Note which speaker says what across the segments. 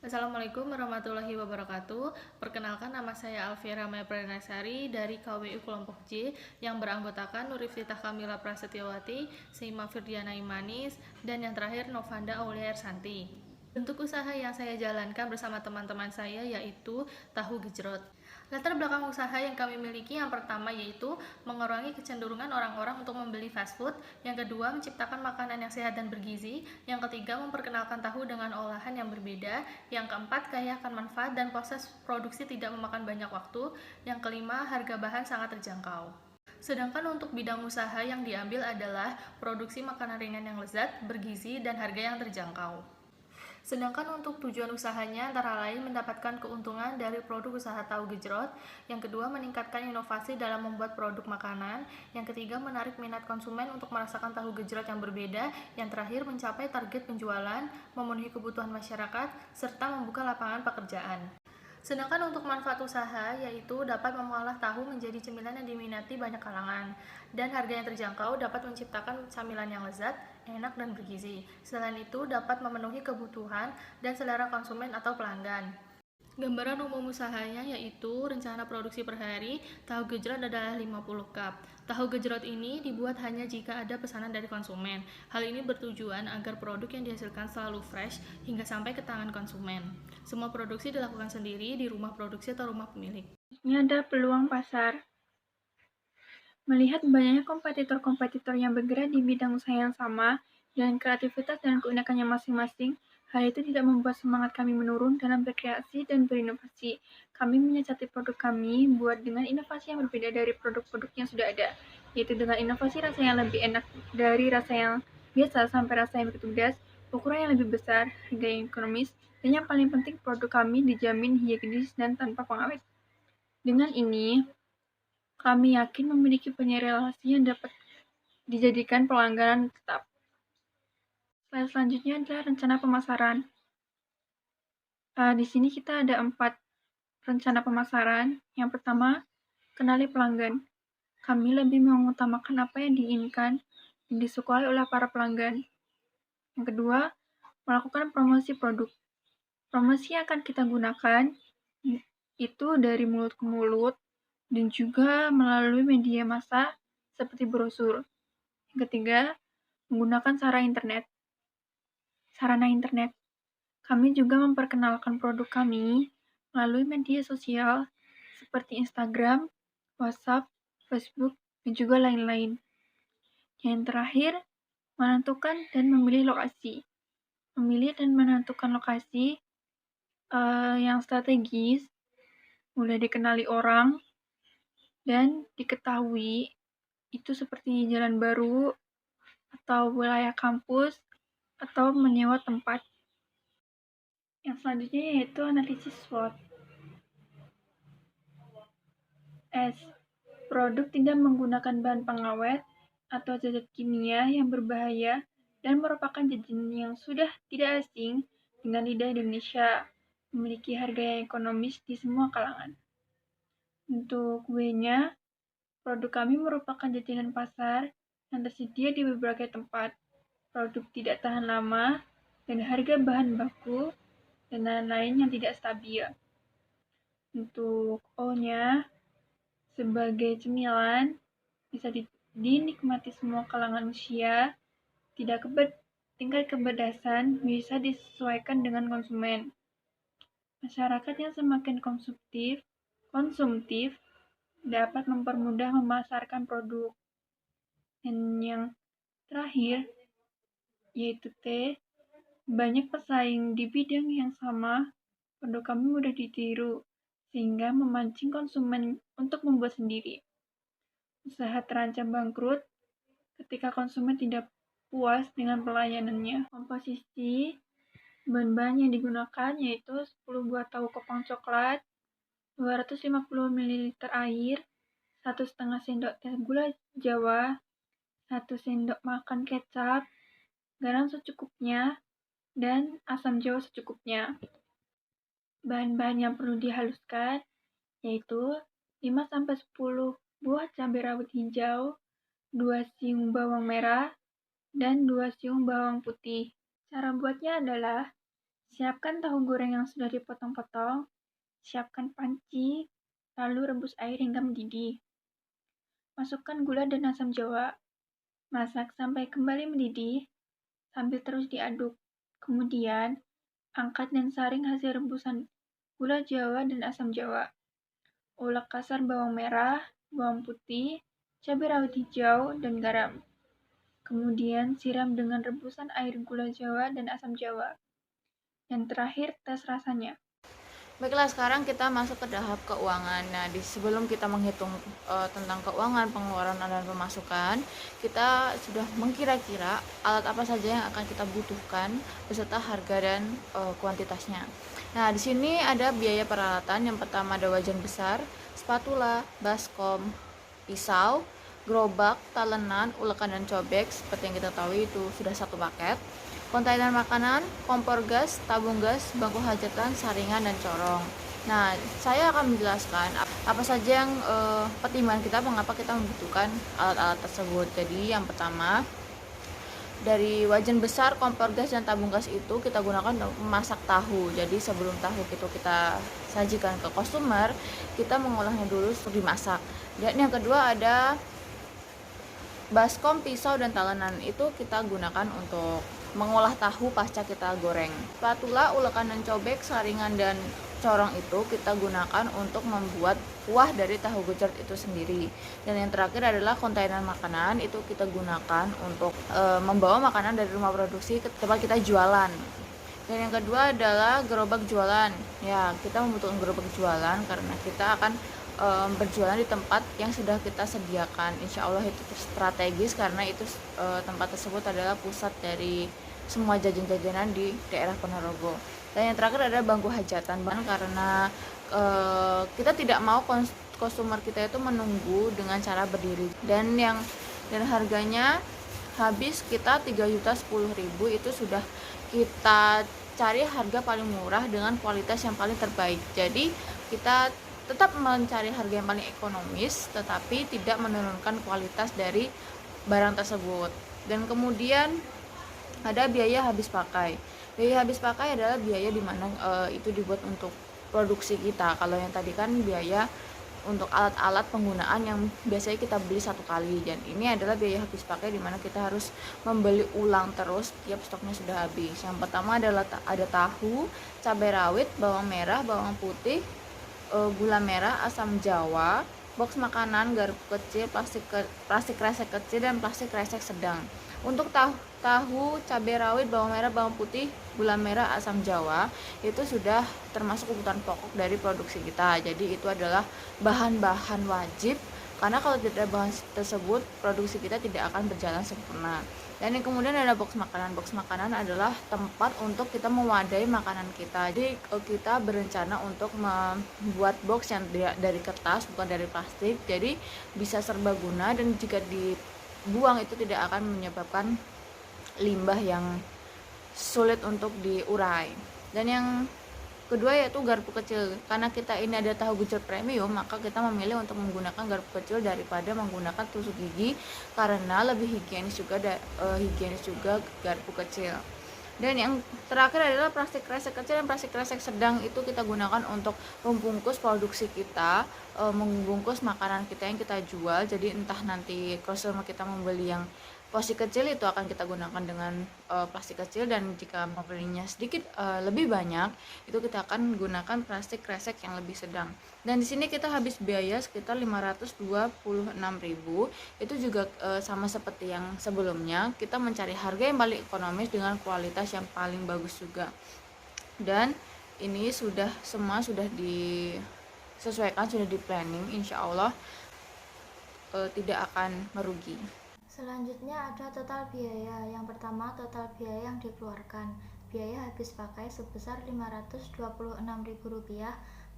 Speaker 1: Assalamualaikum warahmatullahi wabarakatuh. Perkenalkan, nama saya Alfiera Maya Pranasari dari KWU Kelompok J yang beranggotakan Nuriftitah Kamila Prasetyawati, Seima Firdiana Imanis, dan yang terakhir Novanda Aulia Ersanti. Bentuk usaha yang saya jalankan bersama teman-teman saya yaitu tahu gejrot. Latar belakang usaha yang kami miliki yang pertama yaitu mengurangi kecenderungan orang-orang untuk membeli fast food, yang kedua menciptakan makanan yang sehat dan bergizi, yang ketiga memperkenalkan tahu dengan olahan yang berbeda, yang keempat kaya akan manfaat dan proses produksi tidak memakan banyak waktu, yang kelima harga bahan sangat terjangkau. Sedangkan untuk bidang usaha yang diambil adalah produksi makanan ringan yang lezat, bergizi, dan harga yang terjangkau. Sedangkan untuk tujuan usahanya antara lain mendapatkan keuntungan dari produk usaha tahu gejrot, yang kedua meningkatkan inovasi dalam membuat produk makanan, yang ketiga menarik minat konsumen untuk merasakan tahu gejrot yang berbeda, yang terakhir mencapai target penjualan, memenuhi kebutuhan masyarakat, serta membuka lapangan pekerjaan. Sedangkan untuk manfaat usaha yaitu dapat mengolah tahu menjadi cemilan yang diminati banyak kalangan, dan harga yang terjangkau dapat menciptakan camilan yang lezat, enak, dan bergizi. Selain itu dapat memenuhi kebutuhan dan selera konsumen atau pelanggan. Gambaran umum usahanya yaitu rencana produksi per hari, tahu gejrot adalah 50 cup. Tahu gejrot ini dibuat hanya jika ada pesanan dari konsumen. Hal ini bertujuan agar produk yang dihasilkan selalu fresh hingga sampai ke tangan konsumen. Semua produksi dilakukan sendiri di rumah produksi atau rumah pemilik.
Speaker 2: Ini ada peluang pasar. Melihat banyaknya kompetitor-kompetitor yang bergerak di bidang usaha yang sama, dengan kreativitas dan keunikannya masing-masing, hal itu tidak membuat semangat kami menurun dalam berkreasi dan berinovasi. Kami menyacati produk kami buat dengan inovasi yang berbeda dari produk-produk yang sudah ada, yaitu dengan inovasi rasa yang lebih enak dari rasa yang biasa sampai rasa yang begitu pedas, ukuran yang lebih besar, harga yang ekonomis, dan yang paling penting produk kami dijamin higienis dan tanpa pengawet. Dengan ini, kami yakin memiliki banyak relasi yang dapat dijadikan pelanggan tetap. Slide selanjutnya adalah rencana pemasaran. Di sini kita ada 4 rencana pemasaran. Yang pertama, kenali pelanggan. Kami lebih mengutamakan apa yang diinginkan dan disukai oleh para pelanggan. Yang kedua, melakukan promosi produk. Promosi yang akan kita gunakan itu dari mulut ke mulut dan juga melalui media massa seperti brosur. Yang ketiga, menggunakan sarana internet. Kami juga memperkenalkan produk kami melalui media sosial seperti Instagram, WhatsApp, Facebook, dan juga lain-lain. Yang terakhir, menentukan dan memilih lokasi. Memilih dan menentukan lokasi yang strategis, mudah dikenali orang, dan diketahui itu seperti jalan baru atau wilayah kampus atau menyewa tempat. Yang selanjutnya yaitu analisis SWOT. S. Produk tidak menggunakan bahan pengawet atau zat kimia yang berbahaya dan merupakan jajanan yang sudah tidak asing dengan lidah Indonesia, memiliki harga yang ekonomis di semua kalangan. Untuk W-nya, produk kami merupakan jajanan pasar yang tersedia di berbagai tempat. Produk tidak tahan lama dan harga bahan baku dan lain-lain yang tidak stabil. Untuk O-nya, sebagai cemilan, bisa dinikmati semua kalangan usia, tingkat kepedasan bisa disesuaikan dengan konsumen. Masyarakat yang semakin konsumtif dapat mempermudah memasarkan produk. Dan yang terakhir, yaitu T, banyak pesaing di bidang yang sama, produk kami mudah ditiru, sehingga memancing konsumen untuk membuat sendiri. Usaha terancam bangkrut ketika konsumen tidak puas dengan pelayanannya. Komposisi bahan-bahan yang digunakan yaitu 10 buah tahu kopang coklat, 250 ml air, 1,5 sendok teh gula jawa, 1 sendok makan kecap, garam secukupnya, dan asam jawa secukupnya. Bahan-bahan yang perlu dihaluskan yaitu 5-10 buah cabai rawit hijau, 2 siung bawang merah, dan 2 siung bawang putih. Cara buatnya adalah Siapkan tahu goreng yang sudah dipotong-potong, siapkan panci, lalu rebus air hingga mendidih. Masukkan gula dan asam jawa, masak sampai kembali mendidih, sambil terus diaduk. Kemudian, angkat dan saring hasil rebusan gula jawa dan asam jawa. Ulek kasar bawang merah, bawang putih, cabai rawit hijau, dan garam. Kemudian siram dengan rebusan air gula jawa dan asam jawa. Dan terakhir, tes rasanya.
Speaker 3: Baiklah, sekarang kita masuk ke tahap keuangan. Nah, sebelum kita menghitung tentang keuangan, pengeluaran dan pemasukan, kita sudah mengkira-kira alat apa saja yang akan kita butuhkan beserta harga dan kuantitasnya. Nah, di sini ada biaya peralatan. Yang pertama ada wajan besar, spatula, baskom, pisau, gerobak, talenan, ulekan dan cobek. Seperti yang kita tahu itu sudah satu paket. Kontainer makanan, kompor gas, tabung gas, bangku hajatan, saringan, dan corong. Nah, saya akan menjelaskan apa saja yang pertimbangan kita mengapa kita membutuhkan alat-alat tersebut. Jadi yang pertama, dari wajan besar, kompor gas, dan tabung gas itu kita gunakan untuk memasak tahu. Jadi sebelum tahu itu kita sajikan ke konsumer, kita mengolahnya dulu untuk dimasak. Dan yang kedua ada baskom, pisau, dan talenan. Itu kita gunakan untuk mengolah tahu pasca kita goreng. Spatula, ulekan dan cobek, saringan dan corong itu kita gunakan untuk membuat kuah dari tahu gejrot itu sendiri. Dan yang terakhir adalah kontainer makanan, itu kita gunakan untuk membawa makanan dari rumah produksi ke tempat kita jualan. Dan yang kedua adalah gerobak jualan. Ya, kita membutuhkan gerobak jualan karena kita akan berjualan di tempat yang sudah kita sediakan. Insya Allah itu strategis karena itu tempat tersebut adalah pusat dari semua jajan-jajanan di daerah Ponorogo. Dan yang terakhir adalah bangku hajatan, karena kita tidak mau konsumer kita itu menunggu dengan cara berdiri. Dan harganya habis kita 3.010.000, itu sudah kita cari harga paling murah dengan kualitas yang paling terbaik. Jadi kita tetap mencari harga yang paling ekonomis tetapi tidak menurunkan kualitas dari barang tersebut. Dan kemudian ada biaya habis pakai. Biaya habis pakai adalah biaya di mana itu dibuat untuk produksi kita. Kalau yang tadi kan biaya untuk alat-alat penggunaan yang biasanya kita beli satu kali, dan ini adalah biaya habis pakai di mana kita harus membeli ulang terus tiap stoknya sudah habis. Yang pertama adalah ada tahu, cabai rawit, bawang merah, bawang putih, gula merah, asam jawa, box makanan, garpu kecil, plastik kresek kecil, dan plastik kresek sedang. Untuk tahu, cabai rawit, bawang merah, bawang putih, gula merah, asam jawa itu sudah termasuk kebutuhan pokok dari produksi kita. Jadi itu adalah bahan-bahan wajib, karena kalau tidak ada bahan tersebut produksi kita tidak akan berjalan sempurna. Dan yang kemudian ada box makanan. Box makanan adalah tempat untuk kita mewadai makanan kita. Jadi kita berencana untuk membuat box yang dari kertas, bukan dari plastik. Jadi bisa serbaguna, dan jika dibuang itu tidak akan menyebabkan limbah yang sulit untuk diurai. Dan yang kedua yaitu garpu kecil. Karena kita ini ada tahu gejrot premium, maka kita memilih untuk menggunakan garpu kecil daripada menggunakan tusuk gigi karena lebih higienis juga garpu kecil. Dan yang terakhir adalah plastik kresek kecil dan plastik kresek sedang. Itu kita gunakan untuk membungkus produksi kita, membungkus makanan kita yang kita jual. Jadi entah nanti customer kita membeli yang porsi kecil, itu akan kita gunakan dengan plastik kecil, dan jika membelinya sedikit lebih banyak, itu kita akan gunakan plastik kresek yang lebih sedang. Dan di sini kita habis biaya sekitar 526.000. Itu juga sama seperti yang sebelumnya, kita mencari harga yang paling ekonomis dengan kualitas yang paling bagus juga. Dan ini semua sudah disesuaikan, sudah di planning, insya Allah tidak akan merugi.
Speaker 4: Selanjutnya ada total biaya. Yang pertama, total biaya yang dikeluarkan. Biaya habis pakai sebesar Rp526.000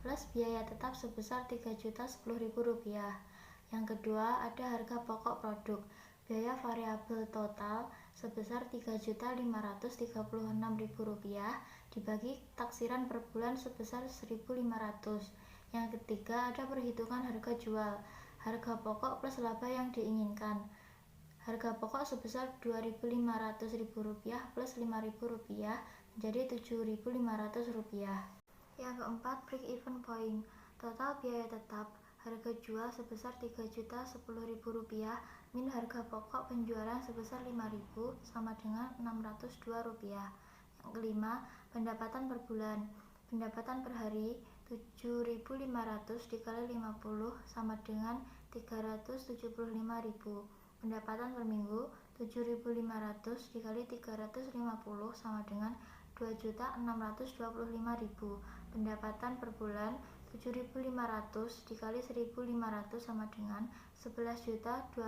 Speaker 4: plus biaya tetap sebesar Rp3.010.000. Yang kedua, ada harga pokok produk. Biaya variabel total sebesar Rp3.536.000 dibagi taksiran per bulan sebesar Rp1.500. Yang ketiga, ada perhitungan harga jual. Harga pokok plus laba yang diinginkan. Harga pokok sebesar Rp2.500.000 plus Rp5.000 menjadi Rp7.500. Yang keempat, break even point. Total biaya tetap harga jual sebesar Rp3.010.000 min harga pokok penjualan sebesar Rp5.000 sama dengan Rp602. Yang kelima, pendapatan per bulan. Pendapatan per hari Rp7.500 dikali 50 sama dengan Rp375.000. Pendapatan per minggu Rp7.500 dikali 350 sama dengan Rp2.625.000. Pendapatan per bulan Rp7.500 dikali 1.500 sama dengan Rp11.250.000.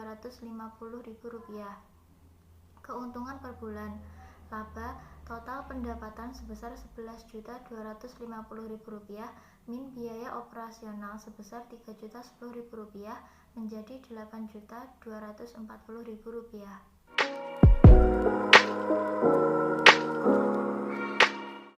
Speaker 4: Keuntungan per bulan. Laba total pendapatan sebesar Rp11.250.000 min biaya operasional sebesar Rp3.010.000 menjadi Rp8.240.000.